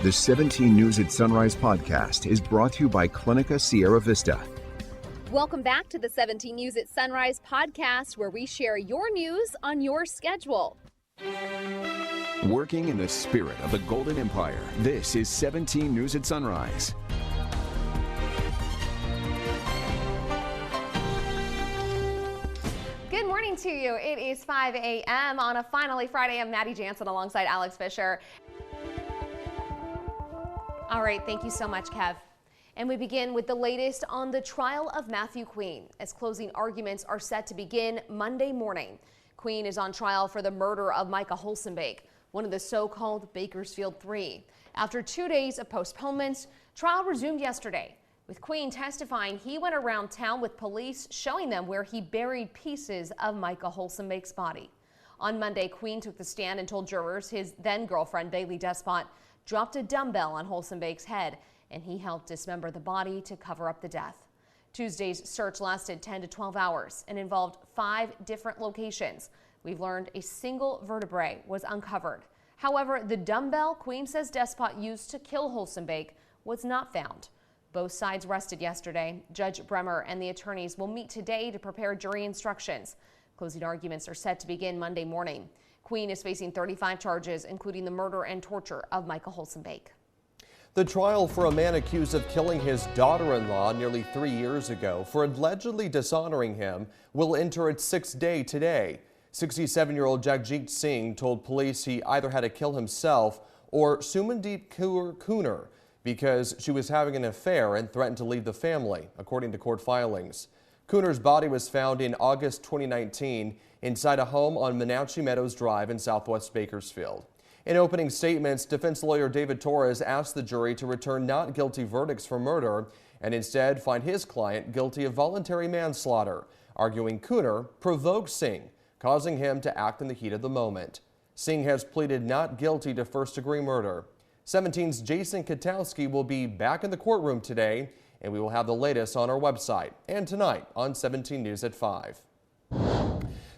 The 17 News at Sunrise podcast is brought to you by Clinica Sierra Vista. Welcome back to the 17 News at Sunrise podcast, where we share your news on your schedule. Working in the spirit of the Golden Empire, this is 17 News at Sunrise. Good morning to you. It is 5 a.m. on a finally Friday. I'm Maddie Jansen alongside Alex Fisher. All right, thank you so much, Kev. And we begin with the latest on the trial of Matthew Queen, as closing arguments are set to begin Monday morning. Queen is on trial for the murder of Micah Holsonbake, one of the so-called Bakersfield Three. After 2 days of postponements, trial resumed yesterday, with Queen testifying he went around town with police showing them where he buried pieces of Micah Holsonbake's body. On Monday, Queen took the stand and told jurors his then-girlfriend, Bailey Despot, dropped a dumbbell on Holsonbake's head, and he helped dismember the body to cover up the death. Tuesday's search lasted 10 to 12 hours and involved 5 different locations. We've learned a single vertebrae was uncovered. However, the dumbbell Queen says Despot used to kill Holsonbake was not found. Both sides rested yesterday. Judge Bremer and the attorneys will meet today to prepare jury instructions. Closing arguments are set to begin Monday morning. Queen is facing 35 charges, including the murder and torture of Micah Holsonbake. The trial for a man accused of killing his daughter-in-law nearly 3 years ago for allegedly dishonoring him will enter its 6th day today. 67-year-old Jagjit Singh told police he either had to kill himself or Sumandeep Kaur because she was having an affair and threatened to leave the family, according to court filings. Cooner's body was found in August 2019 inside a home on Menachie Meadows Drive in southwest Bakersfield. In opening statements, defense lawyer David Torres asked the jury to return not guilty verdicts for murder and instead find his client guilty of voluntary manslaughter, arguing Cooner provoked Singh, causing him to act in the heat of the moment. Singh has pleaded not guilty to first-degree murder. 17's Jason Katowski will be back in the courtroom today, and we will have the latest on our website and tonight on 17 News at 5.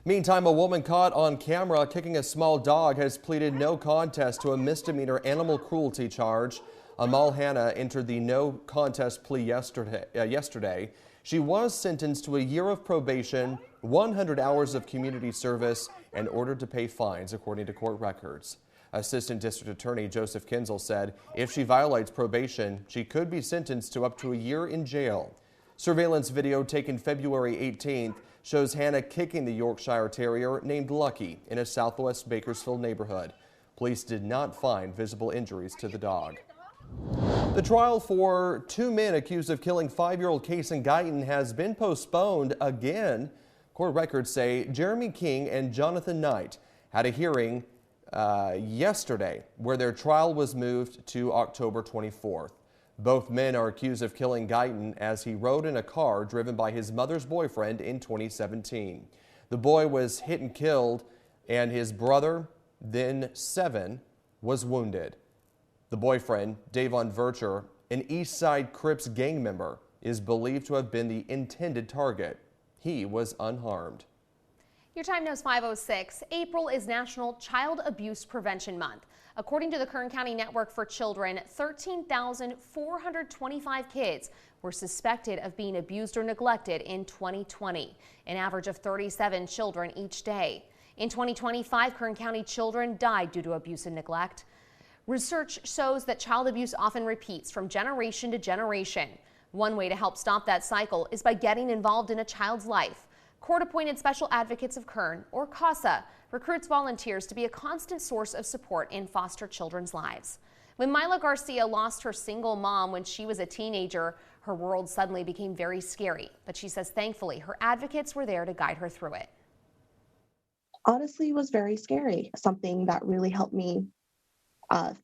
Meantime, a woman caught on camera kicking a small dog has pleaded no contest to a misdemeanor animal cruelty charge. Amal Hanna entered the no contest plea yesterday. She was sentenced to a year of probation, 100 hours of community service, and ordered to pay fines, according to court records. Assistant District Attorney Joseph Kinzel said if she violates probation, she could be sentenced to up to a year in jail. Surveillance video taken February 18th shows Hannah kicking the Yorkshire Terrier named Lucky in a southwest Bakersfield neighborhood. Police did not find visible injuries to the dog. The trial for 2 men accused of killing 5-year-old Kason Guyton has been postponed again. Court records say Jeremy King and Jonathan Knight had a hearing yesterday where their trial was moved to October 24th. Both men are accused of killing Guyton as he rode in a car driven by his mother's boyfriend in 2017. The boy was hit and killed, and his brother, then 7, was wounded. The boyfriend, Davon Vercher, an East Side Crips gang member, is believed to have been the intended target. He was unharmed. Your time now is 5:06. April is National Child Abuse Prevention Month. According to the Kern County Network for Children, 13,425 kids were suspected of being abused or neglected in 2020, an average of 37 children each day. In 2025, Kern County children died due to abuse and neglect. Research shows that child abuse often repeats from generation to generation. One way to help stop that cycle is by getting involved in a child's life. Court-appointed Special Advocates of Kern, or CASA, recruits volunteers to be a constant source of support in foster children's lives. When Mila Garcia lost her single mom when she was a teenager, her world suddenly became very scary. But she says thankfully her advocates were there to guide her through it. Honestly, it was very scary. Something that really helped me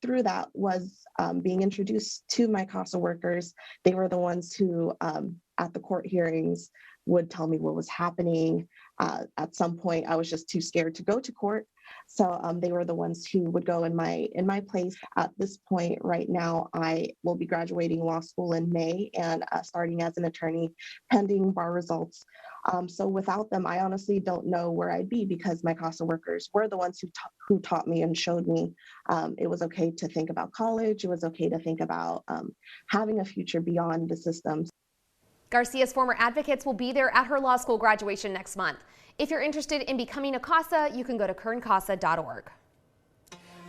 through that was being introduced to my CASA workers. They were the ones who, at the court hearings, would tell me what was happening. At some point, I was just too scared to go to court. So they were the ones who would go in my place. At this point right now, I will be graduating law school in May and starting as an attorney pending bar results. So without them, I honestly don't know where I'd be, because my CASA workers were the ones who taught me and showed me it was okay to think about college. It was okay to think about having a future beyond the system. Garcia's former advocates will be there at her law school graduation next month. If you're interested in becoming a CASA, you can go to kerncasa.org.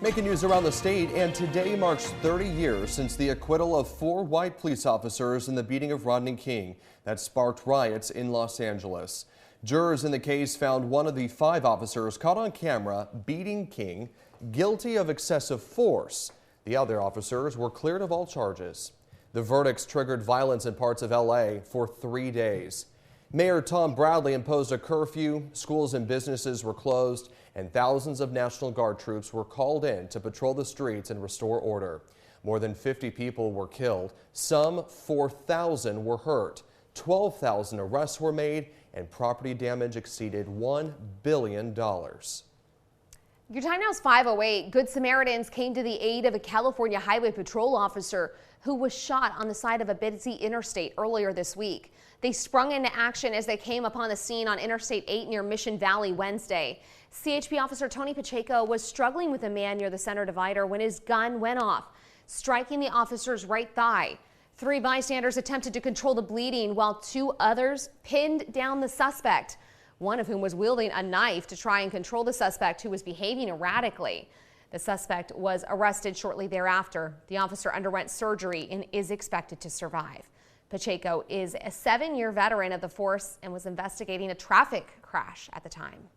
Making news around the state, and today marks 30 years since the acquittal of 4 white police officers in the beating of Rodney King that sparked riots in Los Angeles. Jurors in the case found one of the 5 officers caught on camera beating King guilty of excessive force. The other officers were cleared of all charges. The verdicts triggered violence in parts of LA for 3 days. Mayor Tom Bradley imposed a curfew, schools and businesses were closed, and thousands of National Guard troops were called in to patrol the streets and restore order. More than 50 people were killed, some 4,000 were hurt, 12,000 arrests were made, and property damage exceeded $1 billion. Your time now is 5:08. Good Samaritans came to the aid of a California Highway Patrol officer who was shot on the side of a busy interstate earlier this week. They sprung into action as they came upon the scene on Interstate 8 near Mission Valley Wednesday. CHP officer Tony Pacheco was struggling with a man near the center divider when his gun went off, striking the officer's right thigh. 3 bystanders attempted to control the bleeding while 2 others pinned down the suspect, one of whom was wielding a knife to try and control the suspect, who was behaving erratically. The suspect was arrested shortly thereafter. The officer underwent surgery and is expected to survive. Pacheco is a 7-year veteran of the force and was investigating a traffic crash at the time.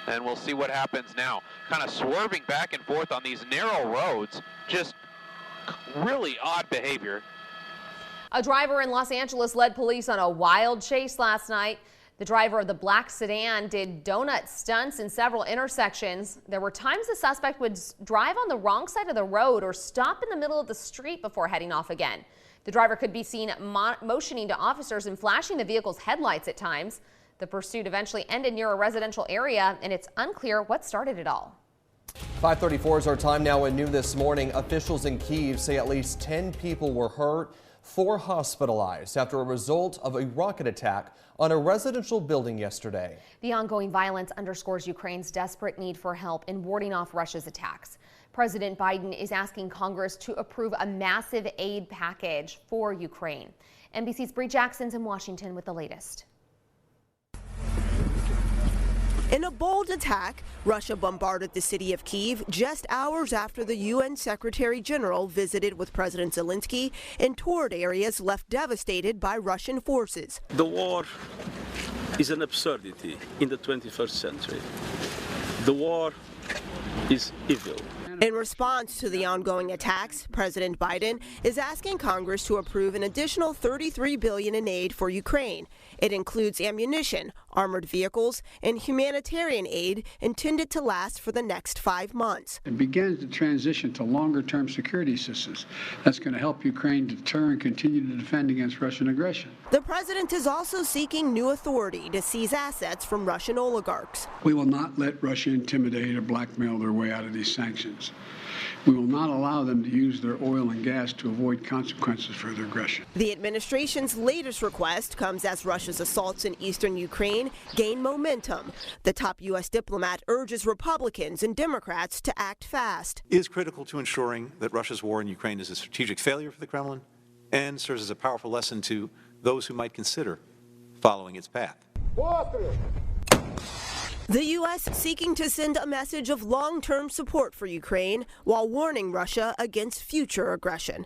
And we'll see what happens now. Kind of swerving back and forth on these narrow roads. Just really odd behavior. A driver in Los Angeles led police on a wild chase last night. The driver of the black sedan did donut stunts in several intersections. There were times the suspect would drive on the wrong side of the road or stop in the middle of the street before heading off again. The driver could be seen motioning to officers and flashing the vehicle's headlights at times. The pursuit eventually ended near a residential area, and it's unclear what started it all. 5:34 is our time now. In new this morning, officials in Kyiv say at least 10 people were hurt, 4 hospitalized after a result of a rocket attack on a residential building yesterday. The ongoing violence underscores Ukraine's desperate need for help in warding off Russia's attacks. President Biden is asking Congress to approve a massive aid package for Ukraine. NBC's Bree Jackson's in Washington with the latest. In a bold attack, Russia bombarded the city of Kyiv just hours after the UN Secretary General visited with President Zelensky and toured areas left devastated by Russian forces. The war is an absurdity in the 21st century. The war is evil. In response to the ongoing attacks, President Biden is asking Congress to approve an additional $33 billion in aid for Ukraine. It includes ammunition, armored vehicles, and humanitarian aid intended to last for the next 5 months. It begins the transition to longer-term security systems that's going to help Ukraine deter and continue to defend against Russian aggression. The president is also seeking new authority to seize assets from Russian oligarchs. We will not let Russia intimidate or blackmail their way out of these sanctions. We will not allow them to use their oil and gas to avoid consequences for their aggression. The administration's latest request comes as Russia's assaults in eastern Ukraine gain momentum. The top U.S. diplomat urges Republicans and Democrats to act fast. It is critical to ensuring that Russia's war in Ukraine is a strategic failure for the Kremlin and serves as a powerful lesson to those who might consider following its path. The U.S. seeking to send a message of long-term support for Ukraine while warning Russia against future aggression.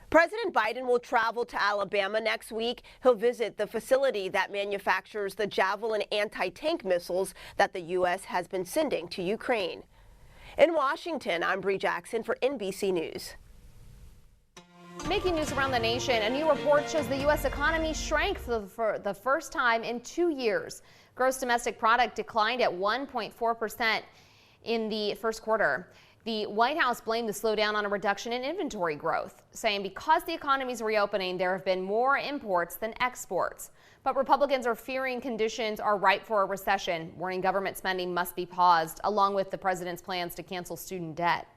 President Biden will travel to Alabama next week. He'll visit the facility that manufactures the Javelin anti-tank missiles that the U.S. has been sending to Ukraine. In Washington, I'm Bree Jackson for NBC News. Making news around the nation, a new report shows the U.S. economy shrank for the first time in 2 years. Gross domestic product declined at 1.4% in the first quarter. The White House blamed the slowdown on a reduction in inventory growth, saying because the economy is reopening, there have been more imports than exports. But Republicans are fearing conditions are ripe for a recession, warning government spending must be paused, along with the president's plans to cancel student debt.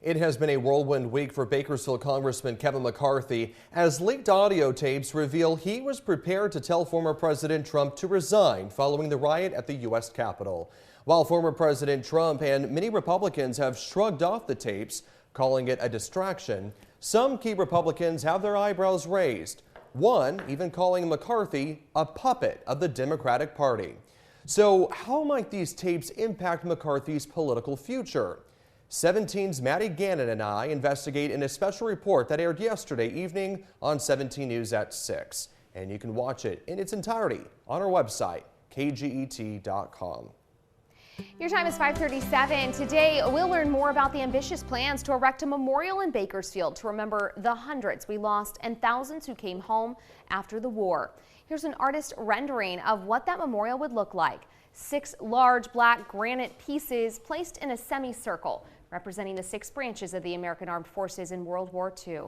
It has been a whirlwind week for Bakersfield Congressman Kevin McCarthy as leaked audio tapes reveal he was prepared to tell former President Trump to resign following the riot at the U.S. Capitol. While former President Trump and many Republicans have shrugged off the tapes, calling it a distraction, some key Republicans have their eyebrows raised. One even calling McCarthy a puppet of the Democratic Party. So how might these tapes impact McCarthy's political future? 17's Maddie Gannon and I investigate in a special report that aired yesterday evening on 17 News at 6. And you can watch it in its entirety on our website, kget.com. Your time is 5:37. Today, we'll learn more about the ambitious plans to erect a memorial in Bakersfield to remember the hundreds we lost and thousands who came home after the war. Here's an artist rendering of what that memorial would look like. 6 large black granite pieces placed in a semicircle, representing the 6 branches of the American Armed Forces in World War II.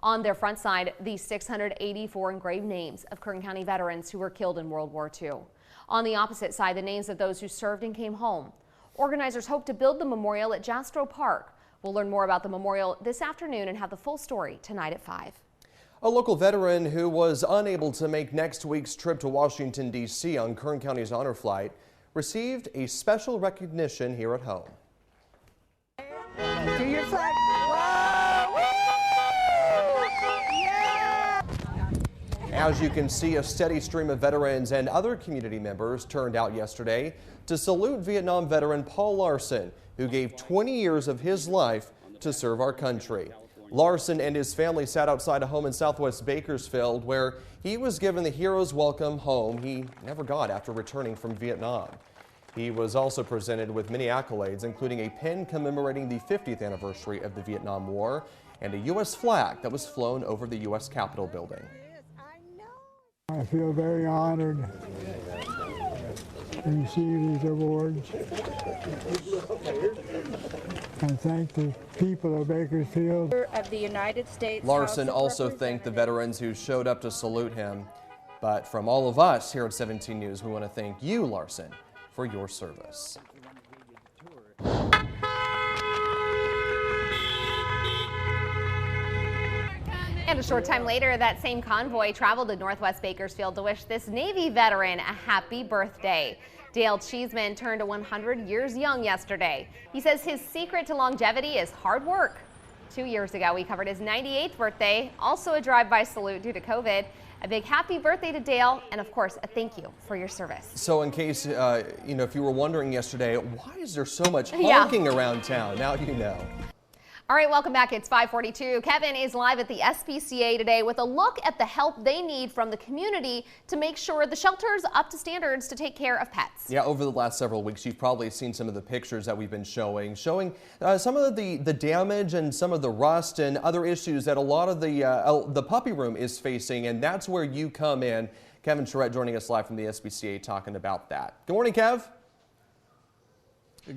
On their front side, the 684 engraved names of Kern County veterans who were killed in World War II. On the opposite side, the names of those who served and came home. Organizers hope to build the memorial at Jastrow Park. We'll learn more about the memorial this afternoon and have the full story tonight at 5. A local veteran who was unable to make next week's trip to Washington, D.C. on Kern County's honor flight received a special recognition here at home. Do your flag. As you can see, a steady stream of veterans and other community members turned out yesterday to salute Vietnam veteran Paul Larson, who gave 20 years of his life to serve our country. Larson and his family sat outside a home in southwest Bakersfield where he was given the hero's welcome home he never got after returning from Vietnam. He was also presented with many accolades, including a pin commemorating the 50th anniversary of the Vietnam War and a U.S. flag that was flown over the U.S. Capitol building. I feel very honored to receive these awards. And thank the people of Bakersfield. Of the United States. Larson also thanked the veterans who showed up to salute him. But from all of us here at 17 News, we want to thank you, Larson, for your service. And a short time later, that same convoy traveled to Northwest Bakersfield to wish this Navy veteran a happy birthday. Dale Cheeseman turned 100 years young yesterday. He says his secret to longevity is hard work. 2 years ago, we covered his 98th birthday, also a drive-by salute due to COVID. A big happy birthday to Dale, and of course, a thank you for your service. So in case, if you were wondering yesterday, why is there so much honking around town? Now you know. All right, welcome back. It's 5:42. Kevin is live at the SPCA today with a look at the help they need from the community to make sure the shelter's up to standards to take care of pets. Yeah, over the last several weeks, you've probably seen some of the pictures that we've been showing some of the damage and some of the rust and other issues that a lot of the puppy room is facing, and that's where you come in. Kevin Charette joining us live from the SPCA talking about that. Good morning, Kev.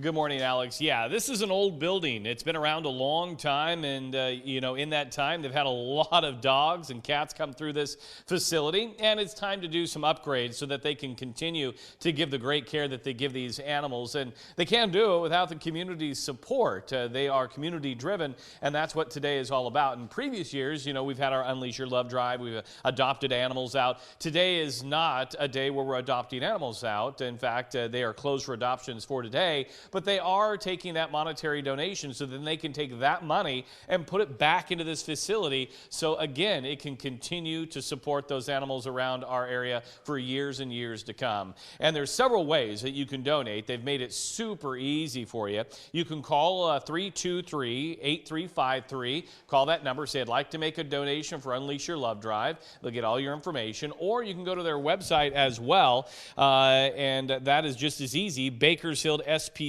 Good morning, Alex. Yeah, this is an old building. It's been around a long time, and in that time, they've had a lot of dogs and cats come through this facility, and it's time to do some upgrades so that they can continue to give the great care that they give these animals, and they can't do it without the community's support. They are community-driven, and that's what today is all about. In previous years, we've had our Unleash Your Love drive. We've adopted animals out. Today is not a day where we're adopting animals out. In fact, they are closed for adoptions for today. But they are taking that monetary donation so then they can take that money and put it back into this facility. So again, it can continue to support those animals around our area for years and years to come. And there's several ways that you can donate. They've made it super easy for you. You can call 323-8353. Call that number. Say, I'd like to make a donation for Unleash Your Love Drive. They'll get all your information. Or you can go to their website as well. And that is just as easy. Bakersfield SPCA.org.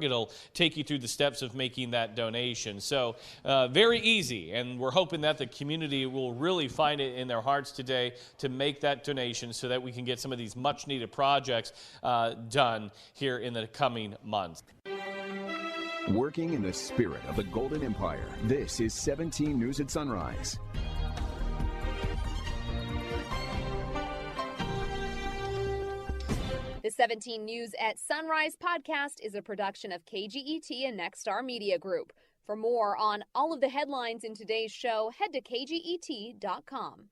It'll take you through the steps of making that donation. So very easy, and we're hoping that the community will really find it in their hearts today to make that donation so that we can get some of these much needed projects done here in the coming months. Working in the spirit of the Golden Empire, this is 17 News at Sunrise. The 17 News at Sunrise podcast is a production of KGET and Nexstar Media Group. For more on all of the headlines in today's show, head to kget.com.